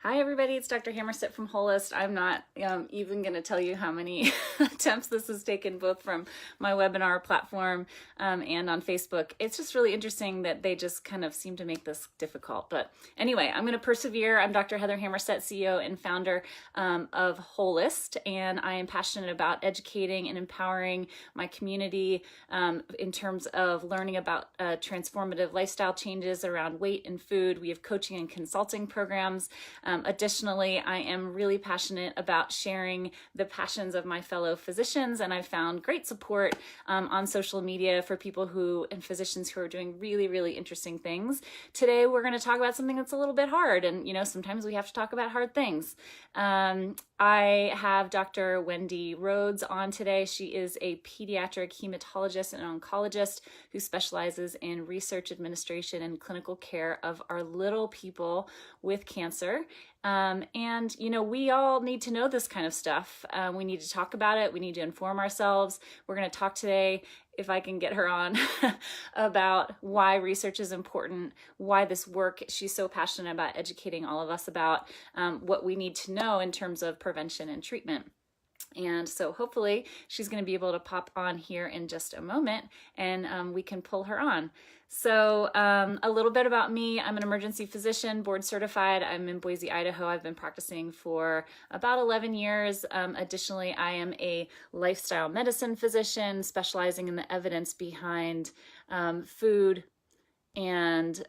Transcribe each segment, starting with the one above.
Hi, everybody. It's Dr. Hammerstedt from Holist. I'm not even going to tell you how many attempts this has taken, both from my webinar platform and on Facebook. It's just really interesting that they just kind of seem to make this difficult. But anyway, I'm going to persevere. I'm Dr. Heather Hammerstedt, CEO and founder of Holist, and I am passionate about educating and empowering my community in terms of learning about transformative lifestyle changes around weight and food. We have coaching and consulting programs. Additionally, I am really passionate about sharing the passions of my fellow physicians, and I've found great support on social media for people and physicians who are doing really, really interesting things. Today, we're going to talk about something that's a little bit hard, and sometimes we have to talk about hard things. I have Dr. Wendy Rhoades on today. She is a pediatric hematologist and oncologist who specializes in research, administration, and clinical care of our little people with cancer. And we all need to know this kind of stuff. We need to talk about it. We need to inform ourselves. We're going to talk today, if I can get her on, about why research is important, why this work, she's so passionate about educating all of us about what we need to know in terms of prevention and treatment. And so hopefully she's going to be able to pop on here in just a moment, and we can pull her on. So a little bit about me. I'm an emergency physician, board certified. I'm in Boise, Idaho. I've been practicing for about 11 years. Additionally, I am a lifestyle medicine physician specializing in the evidence behind food and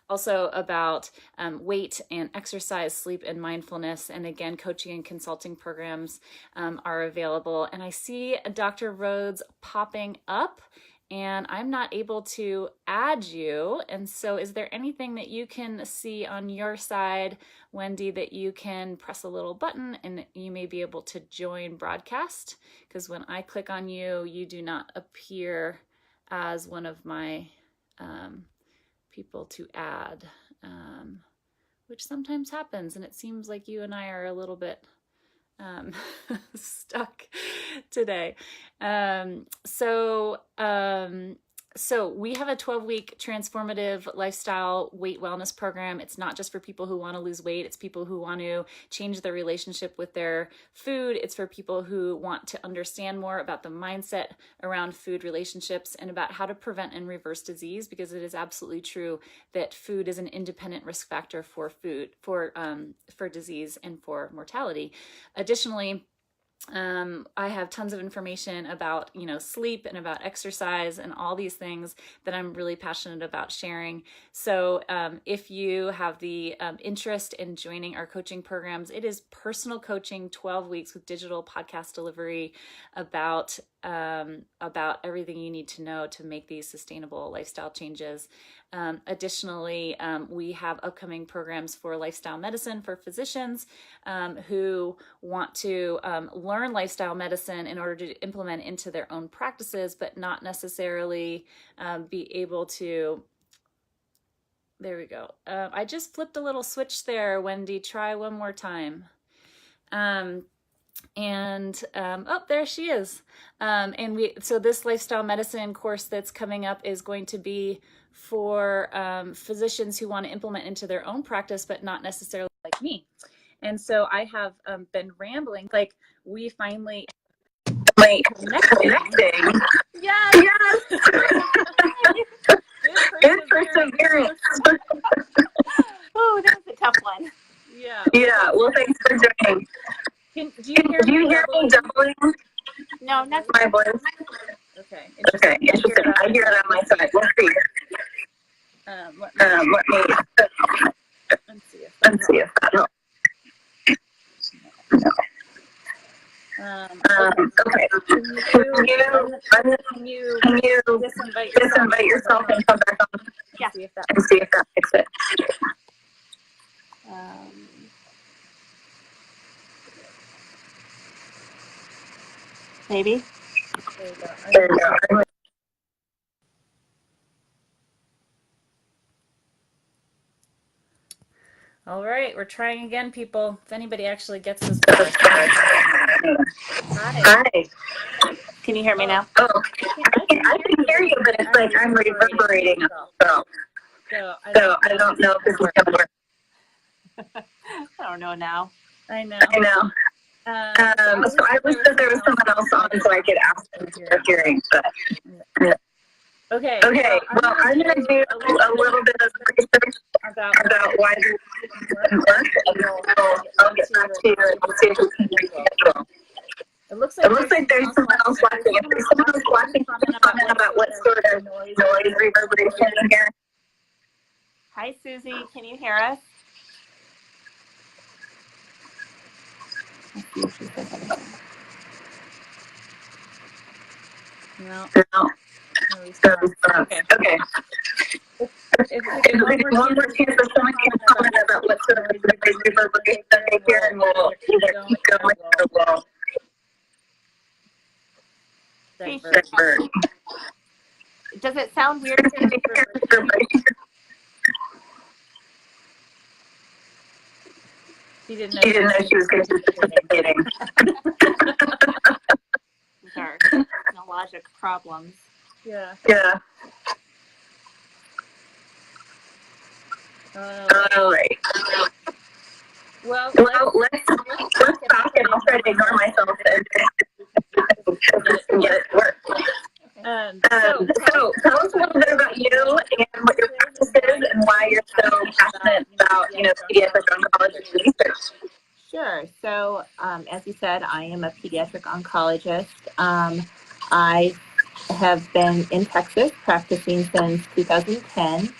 also about weight and exercise, sleep and mindfulness. And again, coaching and consulting programs are available. And I see Dr. Rhoades popping up, and I'm not able to add you. And so is there anything that you can see on your side, Wendy, that you can press a little button and you may be able to join broadcast? Because when I click on you, you do not appear as one of my people to add, which sometimes happens. And it seems like you and I are a little bit stuck today. So we have a 12-week transformative lifestyle weight wellness program. It's not just for people who want to lose weight. It's people who want to change their relationship with their food. It's for people who want to understand more about the mindset around food relationships and about how to prevent and reverse disease, because it is absolutely true that food is an independent risk factor for disease and for mortality. Additionally, I have tons of information about, sleep and about exercise and all these things that I'm really passionate about sharing. So if you have the interest in joining our coaching programs, it is personal coaching, 12 weeks with digital podcast delivery about everything you need to know to make these sustainable lifestyle changes. Additionally, we have upcoming programs for lifestyle medicine for physicians who want to learn lifestyle medicine in order to implement into their own practices, but not necessarily be able to. There we go. I just flipped a little switch there, Wendy. Try one more time. Oh, there she is. So this lifestyle medicine course that's coming up is going to be for physicians who want to implement into their own practice, but not necessarily like me. And so I have been rambling, like we finally connecting. Yes. Good perseverance. Oh, that's a tough one. Yeah. Well, thanks for joining. Do you hear me doubling? No, not My voice. Okay. Interesting. I hear it on my side. Let's see. Let's see if that helps. Okay. Can you disinvite yourself and come back on? Yeah. And see if that fixes it. Maybe. There you go. All right, we're trying again, people. If anybody actually gets this. Hi. Can you hear me now? Oh, I can hear you, but it's like I'm reverberating. So I don't know if this is going to work. I don't know now. I know. I know. So I wish that there was someone else on so I could ask them for hearing. But Okay. Okay. Well, I'm gonna do a little bit of research about why this didn't work, and I'll get back to you and see if we can reschedule. It looks It looks like there's someone else watching. If there's someone else watching, comment about what sort of noise reverberation is here. Hi, Susie. Can you hear us? Let's see if she says anything. No. No. Okay. If we get one more chance for someone can comment about what sort of noise reverberation they hear, and we'll either keep going or we'll divert. Does it sound weird to hear Reverberation. She didn't know She didn't know she was going to be participating. These are technologic problems? Yeah. All right. Well, let's talk, and I'll try to ignore myself and get it to work. So tell us a little bit about you and what your practice is and why you're so passionate about, pediatric oncology research. Sure. So, as you said, I am a pediatric oncologist. I have been in Texas practicing since 2010.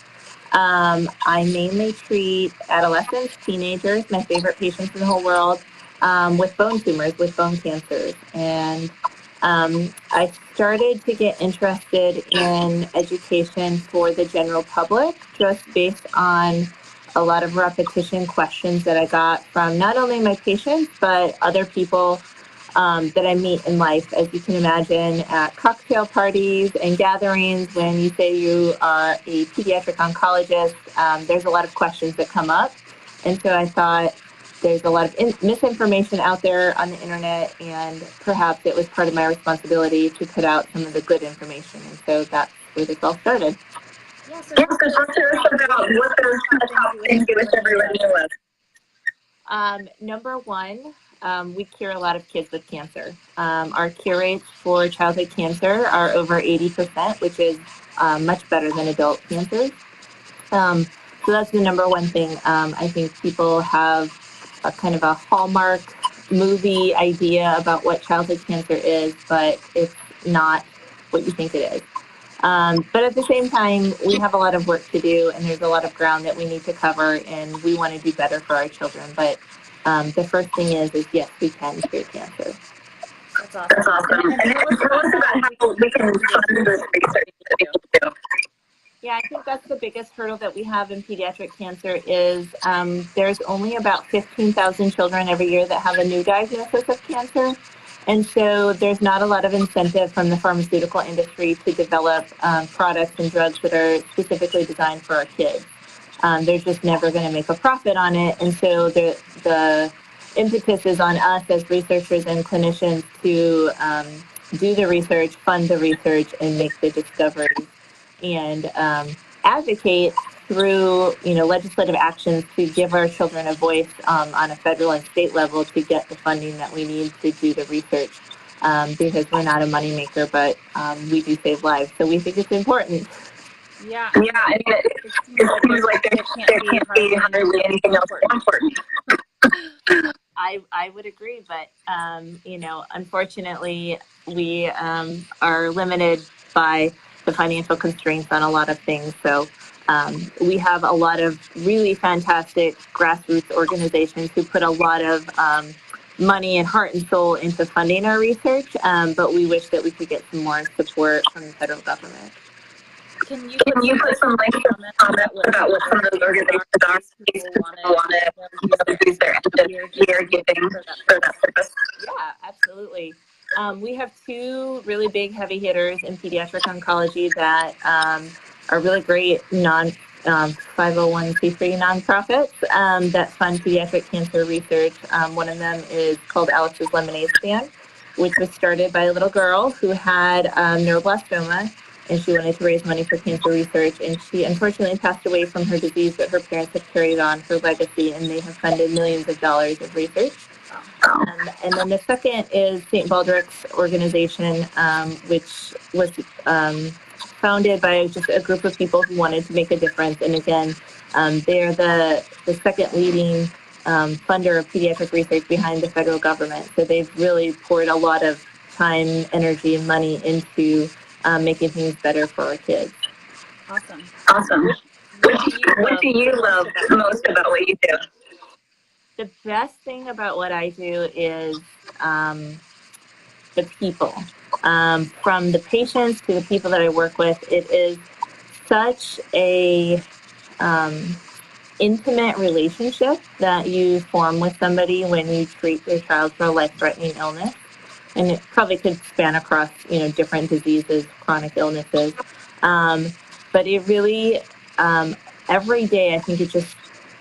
I mainly treat adolescents, teenagers, my favorite patients in the whole world, with bone tumors, with bone cancers. And I started to get interested in education for the general public just based on a lot of repetition questions that I got from not only my patients, but other people that I meet in life. As you can imagine, at cocktail parties and gatherings, when you say you are a pediatric oncologist, there's a lot of questions that come up. And so I thought there's a lot of misinformation out there on the internet, and perhaps it was part of my responsibility to put out some of the good information. And so that's where this all started. Yeah, so talk to us about what those kind of top things you wish everyone knew of. Number one, we cure a lot of kids with cancer. Our cure rates for childhood cancer are over 80%, which is much better than adult cancers. So that's the number one thing. I think people have a kind of a Hallmark movie idea about what childhood cancer is, but it's not what you think it is. But at the same time, we have a lot of work to do, and there's a lot of ground that we need to cover, and we want to do better for our children. But the first thing is yes, we can cure cancer. That's awesome. And tell us about how we can fund this research that we do. Yeah, I think that's the biggest hurdle that we have in pediatric cancer is there's only about 15,000 children every year that have a new diagnosis of cancer. And so there's not a lot of incentive from the pharmaceutical industry to develop products and drugs that are specifically designed for our kids. They're just never going to make a profit on it. And so the impetus is on us as researchers and clinicians to do the research, fund the research, and make the discoveries, and advocate through legislative actions to give our children a voice on a federal and state level to get the funding that we need to do the research, because we're not a moneymaker, but we do save lives, so we think it's important. Yeah, I mean, it seems like there can't be hardly anything else more important. I would agree, but unfortunately, we are limited by the financial constraints on a lot of things. So we have a lot of really fantastic grassroots organizations who put a lot of money and heart and soul into funding our research, but we wish that we could get some more support from the federal government. Can you put some links in the comments about what some of those organizations are in case people want to use their year giving for that purpose? Yeah, absolutely. We have two really big heavy hitters in pediatric oncology that are really great 501c3 nonprofits that fund pediatric cancer research. One of them is called Alex's Lemonade Stand, which was started by a little girl who had neuroblastoma. and she wanted to raise money for cancer research. And she unfortunately passed away from her disease, but her parents have carried on her legacy, and they have funded millions of dollars of research. And then the second is St. Baldrick's organization, which was founded by just a group of people who wanted to make a difference. And again, they're the second leading funder of pediatric research behind the federal government. So they've really poured a lot of time, energy, and money into making things better for our kids. Awesome. Awesome. What do you love most about what you do? The best thing about what I do is the people. From the patients to the people that I work with, it is such a intimate relationship that you form with somebody when you treat your child for a life-threatening illness. And it probably could span across, different diseases, chronic illnesses. But it really, every day, I think it just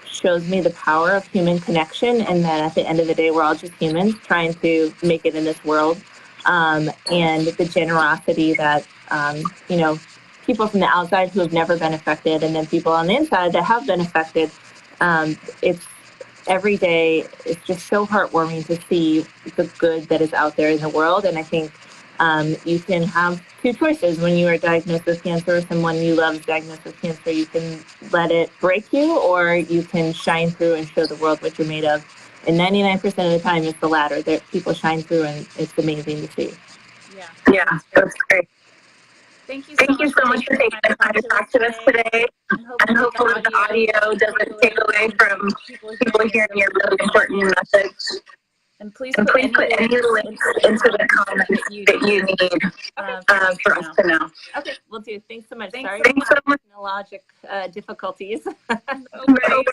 shows me the power of human connection, and that at the end of the day, we're all just humans trying to make it in this world. And the generosity that, people from the outside who have never been affected, and then people on the inside that have been affected. It's every day. It's just so heartwarming to see the good that is out there in the world. And I think you can have two choices when you are diagnosed with cancer, or someone you love is diagnosed with cancer. You can let it break you, or you can shine through and show the world what you're made of. And 99% of the time, it's the latter. That people shine through, and it's amazing to see. Yeah, that's great. Thank you so much for taking the time to talk to us today. And hopefully the audio doesn't take away from people hearing your really important message. And please put any links into the comments that you need for us to know. Okay, we'll do. Thanks so much. Sorry Thanks so much. Technologic difficulties. No